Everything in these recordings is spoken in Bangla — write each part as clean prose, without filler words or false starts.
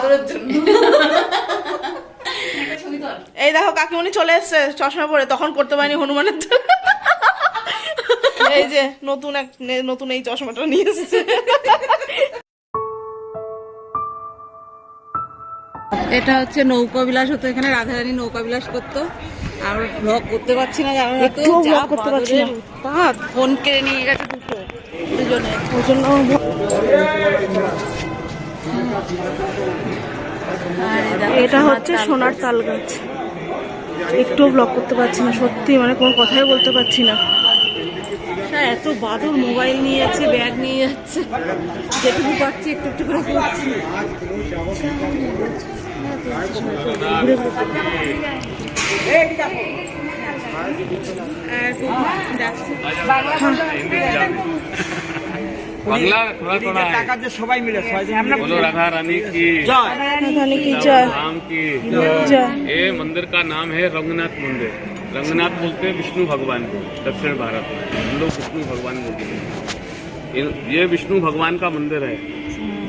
আদরের জন্য। এই দেখো কাকিমণি চলে এসছে চশমা পরে, তখন করতে পারিনি হনুমানের জন্য। এই যে নতুন এই চশমাটা নিয়ে এসছে। এটা হচ্ছে নৌকা বিলাস হতো, এখানে রাধারানী নৌকা বিলাস করতো। আর ব্লগ করতে পারছি না, জানো না তো, যা করতে পারছি না, ফোন কেড়ে নিয়ে গেছে দুজনে, ওই জন্য। এটা হচ্ছে সোনার তাল গাছ। একটু ব্লগ করতে পারছি না সত্যি, মানে কোনো কথাই বলতে পারছি না। এত বাদর মোবাইল নিয়ে যাচ্ছে, ব্যাগ নিয়ে যাচ্ছে, যেটুকু পাচ্ছি একটু একটু করে করছি। বাংলা थोड़ा টাকা যে সবাই মিলে बोलो राधा रानी की जय, राधा रानी की जय, राम की जय। ये मंदिर का नाम है रंगनाथ मंदिर। रंगनाथ बोलते हैं विष्णु भगवान को, दक्षिण भारत में हम लोग विष्णु भगवान बोलते हैं। ये विष्णु भगवान का मंदिर है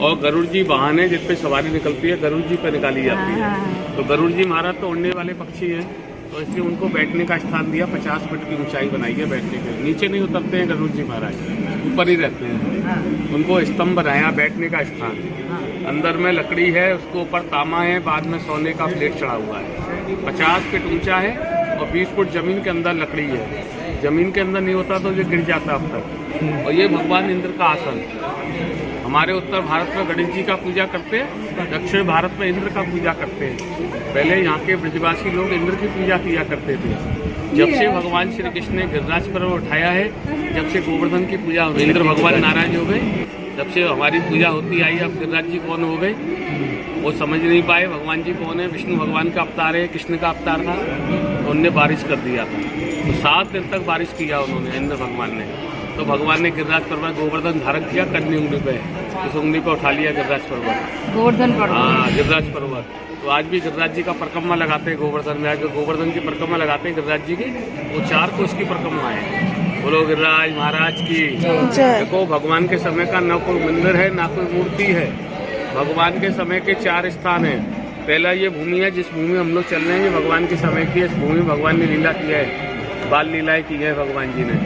और गरुड़ जी वाहन है जिस पे सवारी निकलती है, गरुड़ जी पे निकाली जाती है। तो गरुड़ जी महाराज तो उड़ने वाले पक्षी हैं, तो इसलिए उनको बैठने का स्थान दिया। 50 फीट की ऊंचाई बनाई है बैठने के लिए। नीचे नहीं उतरते हैं गरुड़ जी महाराज, ऊपर ही रहते हैं। उनको स्तंभ बनाया बैठने का स्थान। अंदर में लकड़ी है, उसके ऊपर तामा है, बाद में सोने का प्लेट चढ़ा हुआ है। 50 फीट ऊंचा है और 20 फुट जमीन के अंदर लकड़ी है। जमीन के अंदर नहीं होता तो ये गिर जाता अब तक। और ये भगवान इंद्र का आसन। हमारे उत्तर भारत में गणेश जी का पूजा करते हैं, दक्षिण भारत में इंद्र का पूजा करते हैं। पहले यहाँ के ब्रजवासी लोग इंद्र की पूजा किया करते थे। जब से भगवान श्री कृष्ण ने गिरिराज पर्व उठाया है, जब से गोवर्धन की पूजा हो, इंद्र भगवान नाराज हो गए। जब से हमारी पूजा होती आई, अब गिरिराज जी कौन हो गए वो समझ नहीं पाए भगवान जी कौन है। विष्णु भगवान का अवतार है, कृष्ण का अवतार था, तो उनने बारिश कर दिया था। तो 7 दिन तक बारिश किया उन्होंने, इंद्र भगवान ने। तो भगवान ने गिरिराज पर्वत गोवर्धन धारण किया, कन्नी उंगली पे, इस उंगली पे उठा लिया गिरिराज पर्वत, गोवर्धन पर्वत। हाँ, गिरिराज पर्वत। तो आज भी गिरिराज जी का परिक्रमा लगाते हैं गोवर्धन में। आज गोवर्धन की परिक्रमा लगाते हैं गिरिराज जी की, वो 4 कोस की परिक्रमा है। बोलो गिरिराज महाराज की। देखो भगवान के समय का न कोई मंदिर है ना कोई मूर्ति है। भगवान के समय के 4 स्थान है। पहला ये भूमि है, जिस भूमि में हम लोग चल रहे हैं, ये भगवान के समय की है। इस भूमि भगवान ने लीला किया है, बाल लीलाएं की है भगवान जी ने।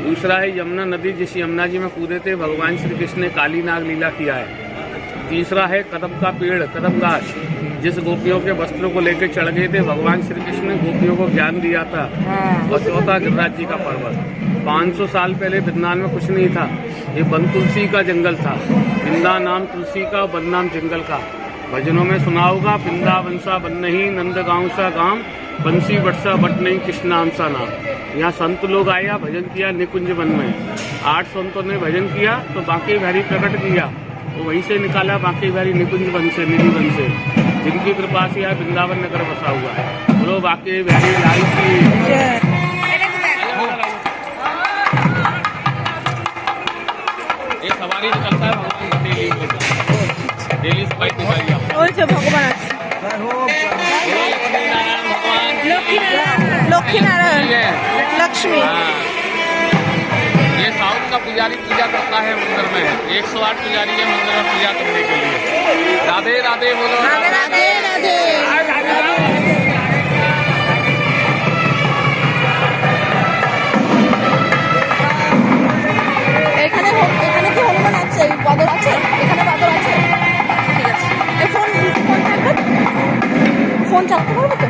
दूसरा है यमुना नदी, जिस यमुना जी में कूदे थे भगवान श्री कृष्ण ने काली नाग लीला किया है। तीसरा है कदम का पेड़, कदम गाछ, जिस गोपियों के वस्त्रों को लेकर चढ़ गए थे भगवान श्री कृष्ण ने गोपियों को ज्ञान दिया था। और चौथा गिरिराज जी का पर्वत। 500 साल पहले वृंदावन में कुछ नहीं था, ये वन तुलसी का जंगल था। वृंदा नाम तुलसी का, वन नाम जंगल का। भजनों में सुना होगा, वृंदावन सा बन नहीं, नंद गाँव सा गांव, बंसी बटसा बट नहीं, कृष्ण नाम सा नाम। यहाँ संत लोग आया, भजन किया निकुंज वन में। 8 संतों ने भजन किया तो बांके बिहारी प्रकट किया, वो वहीं से निकाला बांके बिहारी निकुंज वन से, निधि वन से, जिनकी कृपा से यहाँ वृंदावन नगर बसा हुआ है। बोलो बांके बिहारी लाल की। एक सवारी निकलता है भगवान डेली सफाई दिखाई भगवान लक्ष्मी नारायण लक्ष्मी। ये साउथ का पुजारी पूजा करता है मंदिर में। 108 पुजारी है मंदिर में पूजा करने के लिए। राधे राधे बोलो, राधे राधे राधे। এখানে কি হনুমান আছে, বাদর আছে, এখানে বাদর আছে। ঠিক আছে, ফোন চালাতে পারবো তো?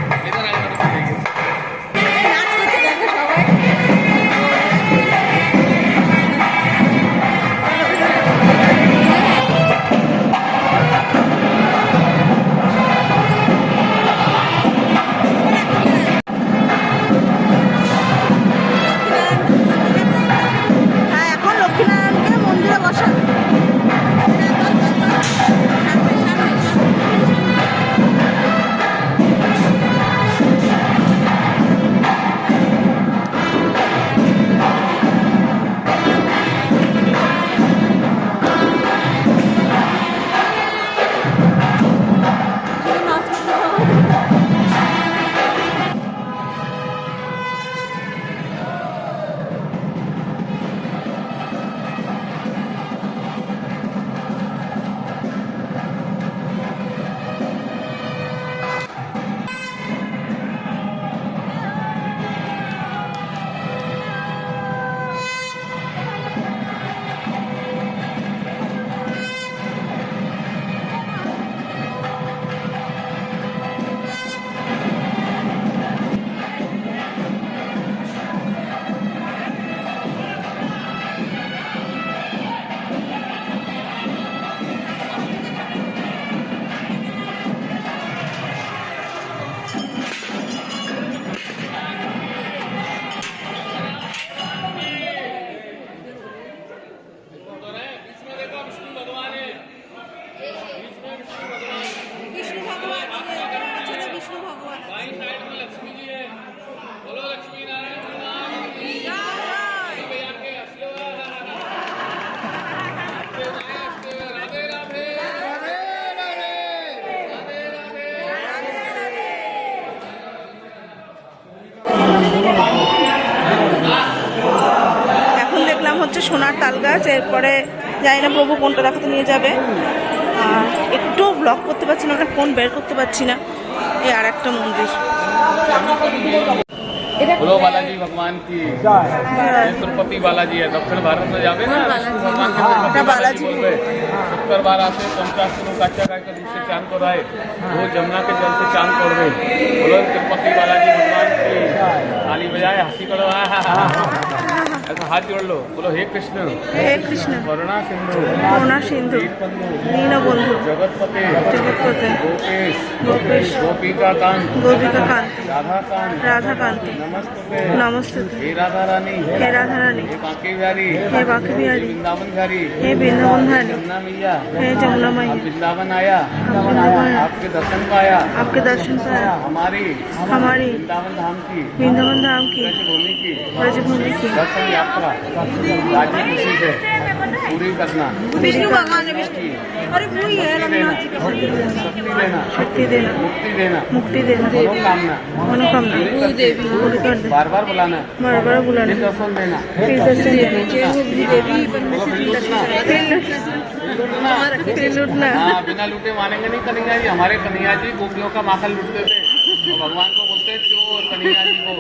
সোনার তাল গাছ, এরপরে জানি না প্রভু কোনটা দেখাতে নিয়ে যাবে। আর একটু ব্লগ করতে পারছি না, আমরা ফোন বের করতে পারছি না। এই আর একটা মন্দির। बोलो बालाजी भगवान की ये तिरुपति बालाजी है। दक्षिण भारत में जावे ना भगवान के तिरुपति बालाजी बोल रहे। शुक्रवार आते 50 किलो काचा का दूध से चांद को रहे, वो जमुना के जल से चांद तोड़ रहे। बोलो तिरुपति बालाजी भगवान की। ताली बजाए, हंसी करो, ऐसा हाथ जोड़ लो, बोलो हे कृष्ण हे कृष्ण करुणा सिंधु करुणा सिंधु दीनबंधु जगतपते जगतपते गोपेश गोपेश गोपिका कांत गोपिका कांत राधा कांत राधा कांत नमस्ते नमस्ते हे राधा रानी हे राधा रानी हे बांके बिहारी हे बांके बिहारी वृंदावन बिहारी हे वृंदावन धारी यमुना मैया हे जमुना अब मैया वृंदावन आया, वृंदावन आया। आपके दर्शन पाया, आपके दर्शन पाया, हमारी हमारी वृंदावन धाम की वृंदावन धाम की भूमि की ब्रजभूमि की दर्शन यात्रा राजी खुशी से पूरी करना। विष्णु भगवान ने विष्णु अरे वही है रघुनाथ जी का शक्ति देना, शक्ति देना, मुक्ति देना, मुक्ति देना, मनोकामना मनोकामना देवी पूरी कर दे, बार बार बुलाना, बार बार बुलाना, दर्शन देना, फिर दर्शन देना, फिर लूटना। हाँ, बिना लूटे मानेंगे नहीं कन्हैया जी। हमारे कन्हैया जी गोपियों का माखन लूटते थे, तो भगवान को बोलते चोर। कन्हैया जी को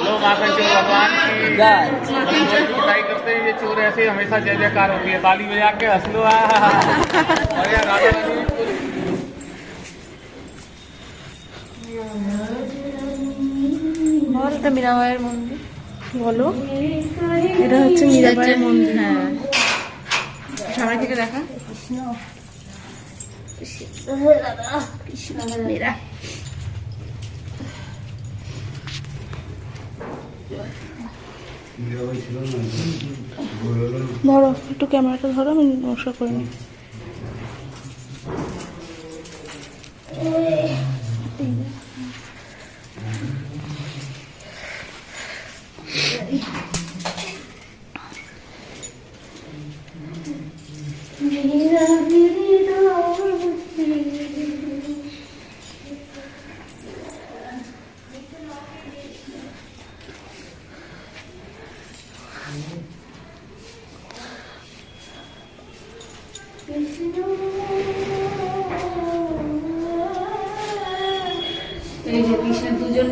लो माखन चोर भगवान की पिटाई करते हैं ये चोर, ऐसे हमेशा जय जयकार होती है। ताली बजा के हंस लो। और यार राधा रानी বল, এটা মীরাবাইয়ের মন্দির। বলো, এটা হচ্ছে মীরাবাইয়ের মন্দির। হ্যাঁ, সামনে থেকে দেখা। মীরা ধরো একটু ক্যামেরাটা ধরো, আমি নমস্কার করে নিই। এই যে কৃষ্ণ দুজন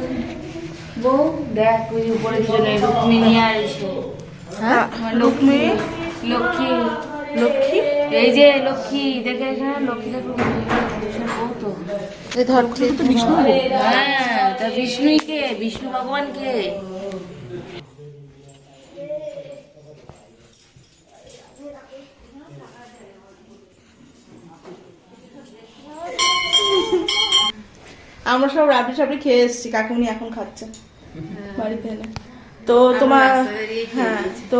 বউ, দেখ ওই যে উপরে দুজনে রুক্মিণী আর এসে, হ্যাঁ লক্ষ্মী লক্ষ্মী লক্ষ্মী, এই যে লক্ষ্মী দেখে এখানে লক্ষ্মী দেখো কৃষ্ণের বউ তো। এই ধর তো বিষ্ণু। হ্যাঁ, তা বিষ্ণুই কে? বিষ্ণু ভগবান কে? আমরা সব রাবড়ি সাবড়ি খেয়ে এসেছি, কাকুনি এখন খাচ্ছে বাড়িতে এনে। তো তোমার হ্যাঁ, তো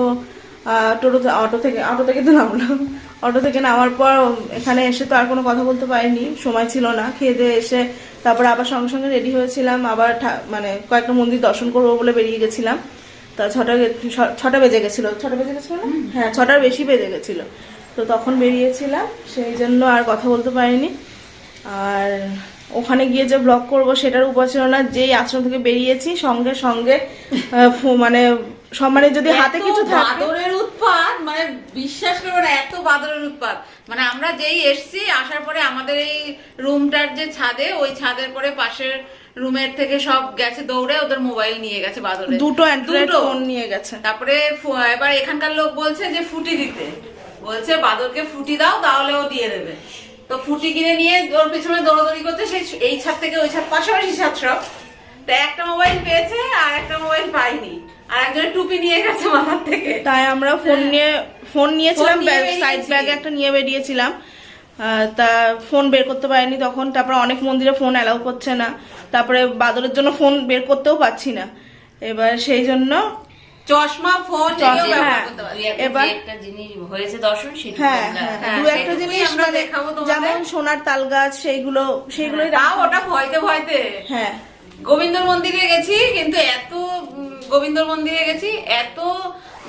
অটো থেকে তো নামলাম। অটো থেকে নামার পর এখানে এসে তো আর কোনো কথা বলতে পারিনি, সময় ছিল না। খেয়ে দিয়ে এসে তারপরে আবার সঙ্গে সঙ্গে রেডি হয়েছিলাম, আবার মানে কয়েকটা মন্দির দর্শন করবো বলে বেরিয়ে গেছিলাম। তা ছটা বেজে গেছিল না? হ্যাঁ, 6টার বেশি বেজে গেছিল। তো তখন বেরিয়েছিলাম, সেই জন্য আর কথা বলতে পারিনি। আর ওখানে গিয়ে যে ব্লগ করব সেটার উপায় ছিল না। যেই আশ্রম থেকে বেরিয়েছি সঙ্গে সঙ্গে মানে সম্মানের যদি হাতে কিছু থাকে, বাদরের উৎপাত, মানে বিশ্বাস করবো না, এত বাদরের উৎপাত। মানে আমরা যেই এসছি, আসার পরে আমাদের এই রুমটার যে ছাদে, ওই ছাদের পরে পাশের রুমের থেকে সব গেছে দৌড়ে, ওদের মোবাইল নিয়ে গেছে বাদরে, দুটো অ্যান্ড্রয়েড ফোন নিয়ে গেছে। তারপরে এবার এখানকার লোক বলছে যে ফুটি দিতে, বলছে বাদরকে ফুটি দাও তাহলে ও দিয়ে দেবে। তো ফুটি কিনে নিয়ে ওর পিছনে দৌড়াদৌড়ি করছে, সেই এই ছাদ থেকে ওই ছাদ, পাশাপাশি ছাদ সব। তো একটা মোবাইল পেয়েছে আর একটা মোবাইল পাইনি, আর একজনের টুপি নিয়ে গেছে মাথার থেকে। তাই আমরা ফোন নিয়েছিলাম, ফোন নিয়ে সাইড বেরিয়েছি। ব্যাগে একটা নিয়ে বেরিয়েছিলাম। তা ফোন বের করতে পারিনি তখন। তারপরে অনেক মন্দিরে ফোন অ্যালাউ করছে না, তারপরে বাদরের জন্য ফোন বের করতেও পারছি না। এবার সেই জন্য চশমা, ফোন হ্যাঁ, এবার একটা জিনিস হয়েছে দর্শন, সেটা হ্যাঁ তোমরা হ্যাঁ, হ্যাঁ, দু একটা সেটুকুই জিনিস আমরা মানে দেখাবো তোমাদের। যেমন সোনার তাল গাছ, সেইগুলোই তাও ওটা ভয়তে ভয়তে। হ্যাঁ, গোবিন্দর মন্দিরে গেছি, কিন্তু এত গোবিন্দর মন্দিরে গেছি, এত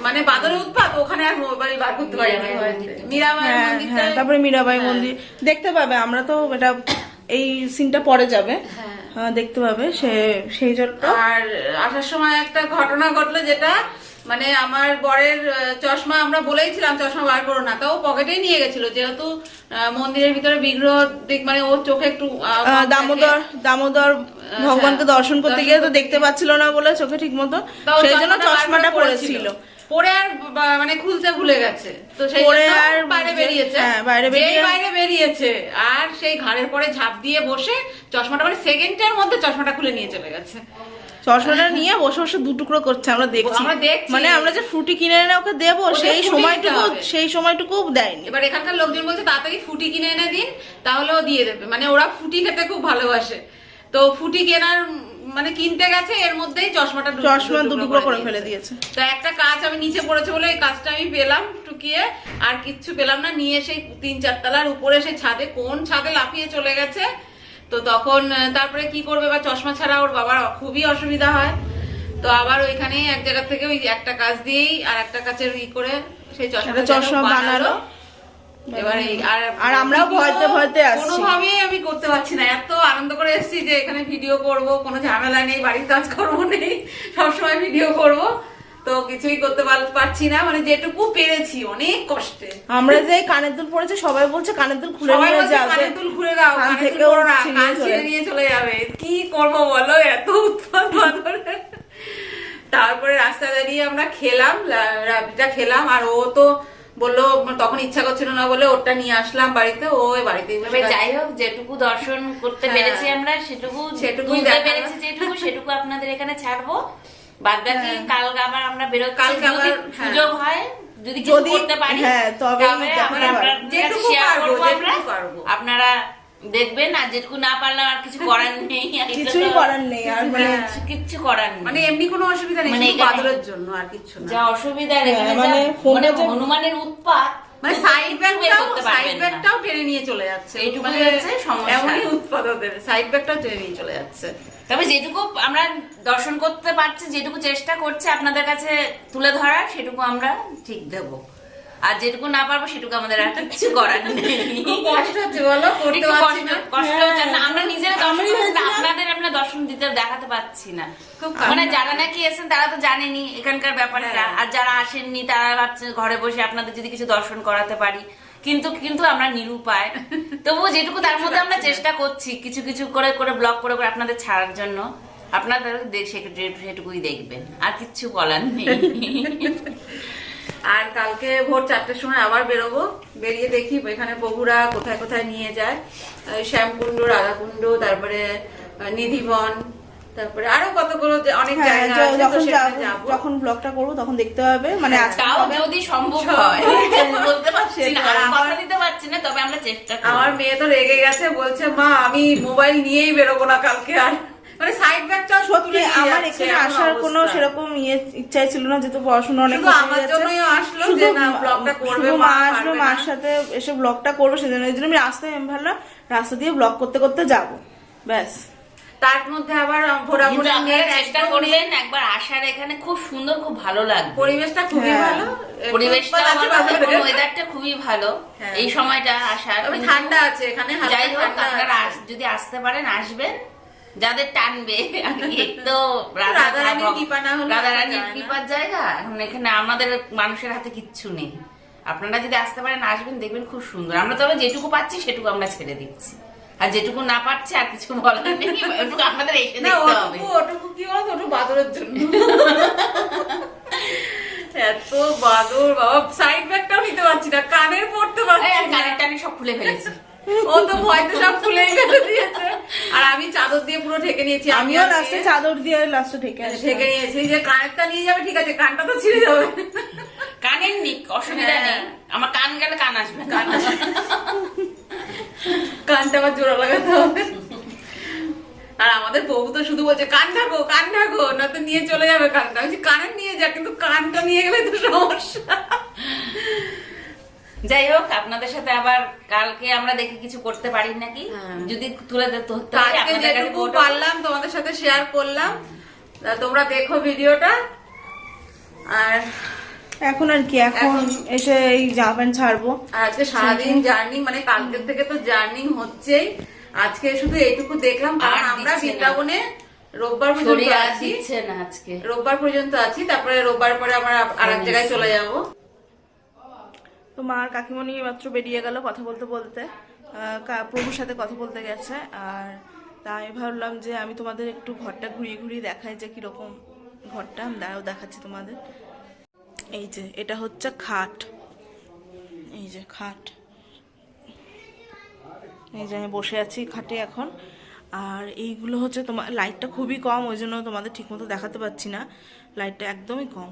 মানে বাদরের উৎপাত, ওখানে আর মোবাইল বার করতে পারিনি। মীরাবাইয়ের হ্যাঁ মন্দিরটা, হ্যাঁ, তারপরে মীরাবাই মন্দির দেখতে পাবে। আমরা তো এটা এই সিনটা পরে যাবে, দেখতে পাবে সেই জন্য। আর আসার সময় একটা ঘটনা ঘটলো, যেটা মানে আমার বরের চশমা আমরা বলেইছিলাম চশমা বার করো না, তাও পকেটেই নিয়ে গেছিল, যেহেতু মন্দিরের ভিতরে বিগ্রহ মানে ওর চোখে একটু দামোদর ভগবানকে দর্শন করতে গিয়ে তো দেখতে পাচ্ছিল না বলে চোখে ঠিক মতো, সেই জন্য চশমাটা পরেছিল। পরে আর মানে খুলতে ভুলে গেছে, তো সেই আর বাইরে বেরিয়েছে, বাইরে বেরিয়েছে আর সেই ঘাড়ের পরে ঝাঁপ দিয়ে বসে চশমাটা মানে সেকেন্ডের মধ্যে চশমাটা খুলে নিয়ে চলে গেছে। চশমাটা নিয়ে বসে বসে দু টুকরো করছে, আমরা দেখছি। মানে আমরা যে ফ্রুটি কিনে এনে ওকে দেবো সেই সময়টুকু দেয়নি। এবার এখানকার লোকজন বলছে তাড়াতাড়ি ফুটি কিনে এনে দিন, তাহলে ও দিয়ে দেবে। মানে ওরা ফুটি খেতে খুব ভালোবাসে, তো ফুটি কেনার মানে কিনতে গেছে, এর মধ্যেই চশমা দু টুকরো করে ফেলে দিয়েছে। তো একটা কাজ আমি নিচে পড়েছে বলে এই কাজটা আমি পেলাম টুকিয়ে, আর কিচ্ছু পেলাম না। নিয়ে সেই 3-4 তলার উপরে সেই ছাদে, কোন ছাদে লাফিয়ে চলে গেছে। তো তখন তারপরে কি করবে, বা চশমা ছাড়া ওর বাবার খুবই অসুবিধা হয়। তো আবার ওইখানে এক জায়গা থেকে ওই একটা কাজ দিয়েই আর একটা কাচের করে সেই চশমা বানালো। এবারে আর আমরাও ভয়তে আসছি, কোনোভাবেই আমি করতে পারছি না। এত আনন্দ করে এসেছি যে এখানে ভিডিও করব, কোনো ঝামেলা নেই, বাড়ির কাজকর্ম নেই, সবসময় ভিডিও করব, তো কিছুই করতে পারছি না। মানে যেটুকু পেরেছি অনেক কষ্টে। আমরা যে কানের দুল পড়েছে সবাই বলছে কানের দুল খুলে নিয়ে যাও, কানের দুল খুলে দাও, কান থেকে কান ছিঁড়ে নিয়ে চলে যাবে। কি করব বলো, এত উৎপাত বাঁদরের। তারপরে রাস্তা দাঁড়িয়ে আমরা খেলাম, রাবিটা খেলাম, আর ও তো বললো তখন ইচ্ছা করছিল না বলে ওটা নিয়ে আসলাম বাড়িতে। ও বাড়িতেই যাই হোক, যেটুকু দর্শন করতে পেরেছি আমরা সেটুকুই পেরেছি, সেটুকু আপনাদের এখানে ছাড়বো। বাদ বাকি কালকে আবার আমরা বেরোচ্ছি, যদি সুযোগ হয়, যদি কিছু করতে পারি তবে যেটুকু পারবো আপনারা দেখবেন। আর যেটুকু না পারলাম আর কিছু করার নেই, কিছুই করার নেই, আর কিচ্ছু করার নেই। মানে এমনি কোনো অসুবিধা নেই, শুধু বাদরের জন্য আর কিছু না। যা অসুবিধা মানে হনুমানের উৎপাত, মানে সাইড ব্যাগটাও টেনে নিয়ে চলে যাচ্ছে, এইটুকু এমনই উৎপাত ওদের, সাইড ব্যাগটাও টেনে নিয়ে চলে যাচ্ছে। তবে যেটুকু আমরা দর্শন করতে পারছি, যেটুকু চেষ্টা করছি আপনাদের কাছে তুলে ধরার, সেটুকু আমরা ঠিক দেবো। আর যেটুকু না পারবো সেটুকু আমাদের আর কিছু করার নেই। কষ্ট হচ্ছে বলো, কষ্ট হচ্ছে না, আমরা নিজেরা আপনাদের আমরা দর্শন দিতে দেখাতে পাচ্ছি না। মানে যারা নাকি এসেছেন তারা তো জানেনি এখানকার ব্যাপারটা, আর যারা আসেননি তারা ভাবছে ঘরে বসে আপনাদের যদি কিছু দর্শন করাতে পারি, কিন্তু আমরা নিরুপায়। তবুও যেটুকু তার মধ্যে আমরা চেষ্টা করছি কিছু কিছু করে করে ব্লগ করে করে আপনাদের ছাড়ার জন্য। আপনারা সেটুকুই দেখবেন, আর কিচ্ছু বলার নেই। আর কালকে ভোর 4টের সময় আবার বেরোবো, বেরিয়ে দেখি এখানে প্রভুরা কোথায় কোথায় নিয়ে যায়। শ্যামকুণ্ড, রাধাকুণ্ড, তারপরে নিধিবন, তারপরে আরো কতগুলো অনেক জায়গা আছে। যখন ব্লগটা করবো তখন দেখতে হবে, মানে তাও যদি সম্ভব হয়, বলতে পারছি না, কথা দিতে পারছি না, তবে আমরা চেষ্টা করব। আমার মেয়ে তো রেগে গেছে, বলছে মা আমি মোবাইল নিয়েই বেরোবো না কালকে। আর মানে সাইড ব্যাগটাও সত্যি আমার এখানে আসার কোনো সেরকম ইচ্ছাই ছিল না, যেহেতু পড়াশোনা অনেক আমার জন্যই আসলো যে না ব্লগটা করবে, মা আসবে, মার সাথে এসে ব্লগটা করবো, সেজন্য আমি রাস্তায় ভাবলাম রাস্তা দিয়ে ব্লগ করতে করতে যাবো, ব্যাস। তার মধ্যে আবার ভোরাভোরা চেষ্টা করলেন একবার আসার, এখানে খুব সুন্দর, খুব ভালো লাগবে, পরিবেশটা খুবই ভালো, পরিবেশটা ওয়েদারটা খুবই ভালো, এই সময়টা আসার। ঠান্ডা আছে এখানে, যাই হোক আপনারা যদি আসতে পারেন আসবেন, যাদের টানবে। একটু রাধারানীর কৃপার জায়গা, এখন এখানে আমাদের মানুষের হাতে কিচ্ছু নেই। আপনারা যদি আসতে পারেন আসবেন, দেখবেন খুব সুন্দর। আমরা তবে যেটুকু পাচ্ছি সেটুকু আমরা ছেড়ে দিচ্ছি, আর যেটুকু না পারছি আর কিছু বলার নেই, ওটুকু আপনাদের এসে দেখতে হবে। ওটুকু কি বলতো, ওটুকু বাদরের জন্য। এত বাদর বাবা, সাইড ব্যাগটাও নিতে পারছি না, কানের পড়তে পারছি না, কানের টানে সব খুলে ফেলেছি। ও তো ভয়তে সব খুলে ফেলে দিয়েছে, আর আমি চাদর দিয়ে পুরো ঢেকে নিয়েছি। আমিও লাস্টে চাদর দিয়ে ঢেকে নিয়েছি, যে কানেরটা নিয়ে যাবে ঠিক আছে, কানটা তো ছিঁড়ে যাবে। কানের নিক, অসুবিধা নেই, আমার কান গেলে কান আসবে, কানটা আবার জোড়া লাগাতে হবে। আর আমাদের বউ তো শুধু বলছে কান ঢাকো, না তো নিয়ে চলে যাবে কানটা। কানের নিয়ে যা, কিন্তু কানটা নিয়ে গেলে তো সমস্যা। যাই হোক, আপনাদের সাথে আবার কালকে আমরা দেখি কিছু করতে পারি নাকি, যদি তুলে ধরতে যেটুকু পারলাম তোমাদের সাথে শেয়ার করলাম, তোমরা দেখো ভিডিওটা। আর এখন আর কি, এখন এসে এই জামা প্যান্ট ছাড়বো। আজকে সারাদিন জার্নি, মানে কালকের থেকে তো জার্নি হচ্ছেই। আজকে শুধু এইটুকু দেখলাম, কারণ আমরা বৃন্দাবনে রোববার পর্যন্ত শরীর আর আছি, দিচ্ছে না আজকে। রোববার পর্যন্ত আছি, তারপরে রোববার পরে আমরা আর এক জায়গায় চলে যাব। তো মা আর কাকিমণি মাত্র বেরিয়ে গেল কথা বলতে বলতে, প্রভুর সাথে কথা বলতে গেছে। আর তা আমি ভাবলাম যে আমি তোমাদের একটু ঘরটা ঘুরিয়ে ঘুরিয়ে দেখাই যে কিরকম ঘরটা। আমি দাঁড়াও দেখাচ্ছি তোমাদের। এই যে এটা হচ্ছে খাট, এই যে খাট, এই যে আমি বসে আছি খাটে এখন। আর এইগুলো হচ্ছে তোমার লাইটটা খুবই কম, ওই জন্য তোমাদের ঠিকমতো দেখাতে পাচ্ছি না, লাইটটা একদমই কম।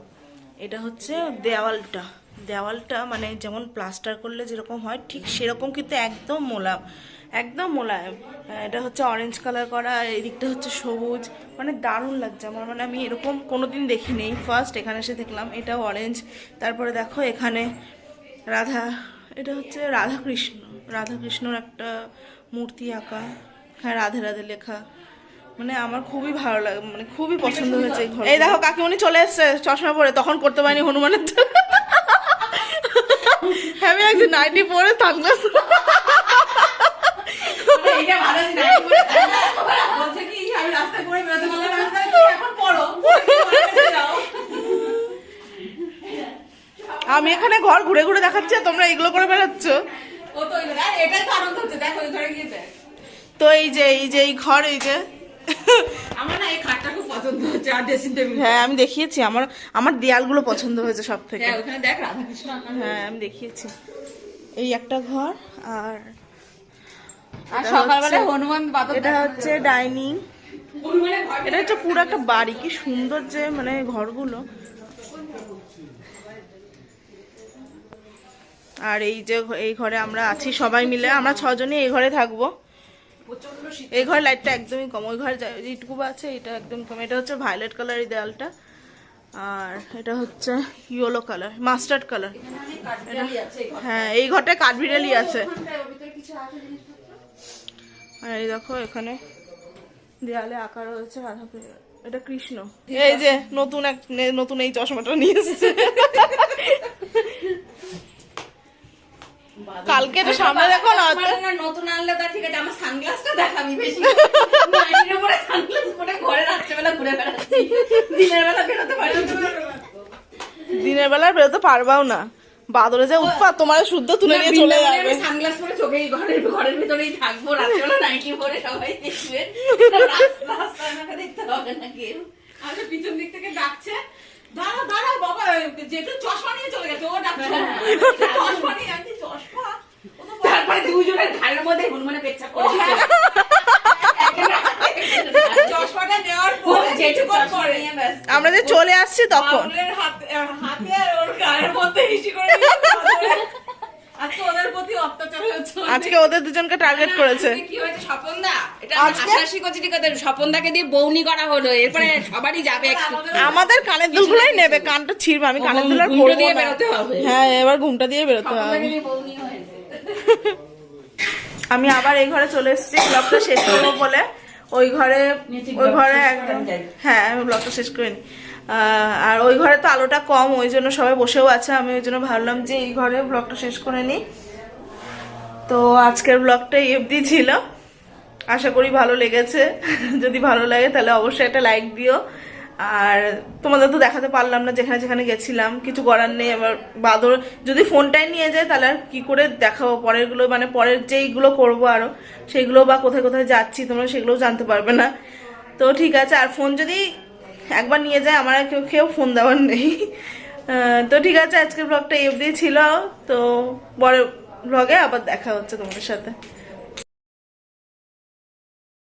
এটা হচ্ছে দেওয়ালটা, দেওয়ালটা মানে যেমন প্লাস্টার করলে যেরকম হয় ঠিক সেরকম, কিন্তু একদম মোলায়েম, একদম মোলায়েম। এটা হচ্ছে অরেঞ্জ কালার করা, এই দিকটা হচ্ছে সবুজ, মানে দারুণ লাগছে আমার। মানে আমি এরকম কোনোদিন দেখিনি, ফার্স্ট এখানে এসে দেখলাম। এটাও অরেঞ্জ। তারপরে দেখো এখানে রাধা, এটা হচ্ছে রাধাকৃষ্ণ, রাধাকৃষ্ণর একটা মূর্তি আঁকা, হ্যাঁ রাধে রাধে লেখা। মানে আমার খুবই ভালো লাগে, মানে খুবই পছন্দ হয়েছে এই ঘর। এই দেখো কাকিমণি চলে এসছে চশমা পরে, তখন করতে পারিনি হনুমানের তো। আমি একদিন নাইটি পরে সানগ্লাস, এইটা ভালো আছে, বলছে কি আমি রাস্তায় পরে বেরোতে বললাম এখন পড়ো, যাও। আমি এখানে ঘর ঘুরে ঘুরে দেখাচ্ছি আর তোমরা এগুলো করে বেড়াচ্ছ। ও তো এটাই তো আনন্দ হচ্ছে, দেখো ওই ঘরে গিয়ে দেখ। তো এই যে এই ঘর, এই যে আমার না এই খাটটা খুব পছন্দ হচ্ছে, আর ড্রেসিং টেবিল। হ্যাঁ আমি দেখিয়েছি, আমার দেয়ালগুলো পছন্দ হয়েছে সব থেকে। হ্যাঁ ওখানে দেখ রাধাকৃষ্ণ। হ্যাঁ আমি দেখিয়েছি। এই একটা ঘর, আর আর সকালবেলা হনুমান বাদর, এটা হচ্ছে ডাইনিং, এটা হচ্ছে পুরো একটা বাড়ি। কি সুন্দর যে মানে ঘরগুলো। আর এই যে এই ঘরে আমরা আছি সবাই মিলে, আমরা 6 জনই এই ঘরে থাকবো। এই ঘরে লাইটটা একদমই কম, ওই ঘরে এইটুকু আছে, এটা একদম কম। এটা হচ্ছে ভায়োলেট কালার এই দেওয়ালটা, আর এটা হচ্ছে ইয়েলো কালার, মাস্টার্ড কালার। হ্যাঁ এই ঘরটায় কাঠবিড়ালি আছে। আর এই দেখো এখানে দেয়ালে আঁকা রয়েছে রাধাকৃষ্ণ, এটা কৃষ্ণ। এই যে নতুন এই চশমাটা নিয়ে এসেছে। কালকে তো সামনে দেখো না, নতুন আনলে তা ঠিক আছে, আমার সানগ্লাসটা দেখাবি বেশি। নাইটির উপরে সানগ্লাস পরে ঘরে রাত্রেবেলা ঘুরে বেড়াচ্ছি, দিনের বেলা বেরোতে পারি না। দিনের বেলা বেরোতে পারবাও না, বাদরে যে উৎপাত, তোমার শুদ্ধ তুলে নিয়ে চলে যাবে। সানগ্লাস পরে চোখে ঘরের ভিতরেই থাকবো, রাত্রেবেলা নাইটি পরে সবাই দেখবে, রাস্তায় আমাকে দেখতে হবে না কেউ। আচ্ছা পিছন দিক থেকে ডাকছে, দাঁড়া দাঁড়া বাবা, যেটা চশমা নিয়ে চলে গেছে ও ডাকছে, চশমা নিয়ে আনছি, চশমা। তারপরে দুজনের ঘাড়ের মধ্যে হনুমানে পেচ্ছাপ করে চশমাটা নেওয়ার পরে যেটুকু পরে আমরা যে চলে আসছি তখন হাতে আর ওর গায়ের মধ্যে হিসি করে আজকে ওদের প্রতি অত্যাচার হয়েছে, আজকে ওদের দুজনকে টার্গেট করেছে। কি হয়েছে স্বপনদা, এটা হাসাহাসি করছি ঠিক আছে, স্বপনদাকে দিয়ে বউনি করা হলো, এরপরে সবারই যাবে একটু। আমাদের কানের দুলগুলোই নেবে, কানটা ছিড়বে, আমি কানের দুল আর পরবো দিয়ে না। বেরোতে হবে। হ্যাঁ এবার ঘুমটা দিয়ে বেরোতে হবে। আমি আবার এই ঘরে চলে এসেছি ব্লগটা শেষ করবো বলে। ওই ঘরে একদম, হ্যাঁ আমি ব্লগটা শেষ করিনি। আর ওই ঘরে তো আলোটা কম, ওই জন্য সবাই বসেও আছে। আমি ওই জন্য ভাবলাম যে এই ঘরে ব্লগটা শেষ করে নিই। তো আজকের ব্লগটা এই অবধি ছিল, আশা করি ভালো লেগেছে। যদি ভালো লাগে তাহলে অবশ্যই একটা লাইক দিও। আর তোমাদের তো দেখাতে পারলাম না যেখানে যেখানে গেছিলাম, কিছু করার নেই। আবার বাদর যদি ফোনটাই নিয়ে যায় তাহলে আর কি করে দেখাবো পরেরগুলো, মানে পরের যেইগুলো করবো আরো সেইগুলো, বা কোথায় কোথায় যাচ্ছি তোমরা সেগুলোও জানতে পারবে না। তো ঠিক আছে, আর ফোন যদি একবার নিয়ে যায় আমার আর কেউ ফোন দেওয়ার নেই। তো ঠিক আছে, আজকের ব্লগটা এই অবধি ছিল। তো পরের ব্লগে আবার দেখা হচ্ছে তোমাদের সাথে।